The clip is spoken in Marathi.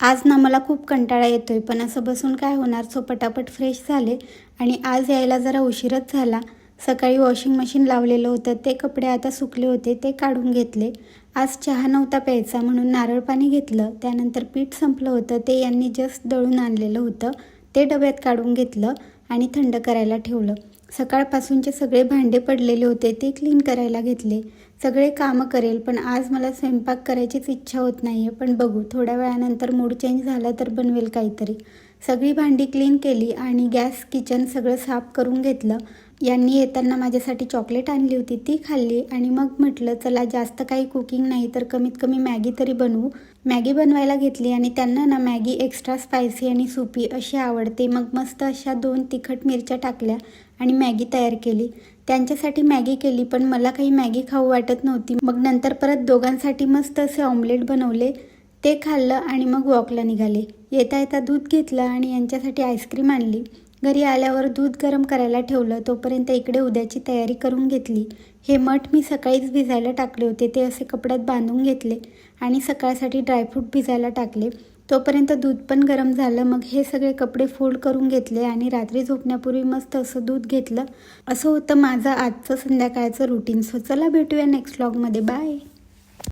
आज ना मला खूप कंटाळा येतोय, पण असं बसून काय होणार. सो पटापट फ्रेश झाले आणि आज यायला जरा उशीरच झाला. सकाळी वॉशिंग मशीन लावलेलं होतं, ते कपडे आता सुकले होते, ते काढून घेतले. आज चहा नव्हता प्यायचा म्हणून नारळ पाणी घेतलं. त्यानंतर पीठ संपलं होतं, ते यांनी जस्ट दळून आणलेलं होतं, ते डब्यात काढून घेतलं आणि थंड करायला ठेवलं. सकाळपासूनचे सगळे भांडे पडलेले होते, ते क्लीन करायला घेतले. सगळे कामं करेल, पण आज मला स्वयंपाक करायचीच इच्छा होत नाही आहे. पण बघू, थोड्या वेळानंतर मूड चेंज झाला तर बनवेल काहीतरी. सगळी भांडी क्लीन केली आणि गॅस किचन सगळं साफ करून घेतलं. यांनी येताना माझ्यासाठी चॉकलेट आणली होती, ती खाल्ली आणि मग म्हटलं चला जास्त काही कुकिंग नाही तर कमीत कमी मॅगी तरी बनवू. मॅगी बनवायला घेतली आणि त्यांना ना मॅगी एक्स्ट्रा स्पायसी आणि सुपी अशी आवडते. मग मस्त अशा 2 तिखट मिरच्या टाकल्या आणि मॅगी तयार केली. त्यांच्यासाठी मॅगी केली, पण मला काही मॅगी खाऊ वाटत नव्हती. मग नंतर परत दोघांसाठी मस्त असे ऑमलेट बनवले, ते खाल्लं आणि मग वॉकला निघाले. येता येता दूध घेतलं आणि यांच्यासाठी आईस्क्रीम आणली. घरी आल्यावर दूध गरम करायला ठेवलं, तोपर्यंत इकडे उद्याची तयारी करून घेतली. हे मठ मी सकाळीच भिजायला टाकले होते, ते असे कपड्यात बांधून घेतले आणि सकाळसाठी ड्रायफ्रूट भिजायला टाकले. तोपर्यंत दूध पण गरम झालं. मग हे सगळे कपडे फोल्ड करून घेतले आणि रात्री झोपण्यापूर्वी मस्त असं दूध घेतलं. असं होतं माझं आजचं संध्याकाळचं रुटीन. सो चला भेटूया नेक्स्ट व्लॉगमध्ये. बाय.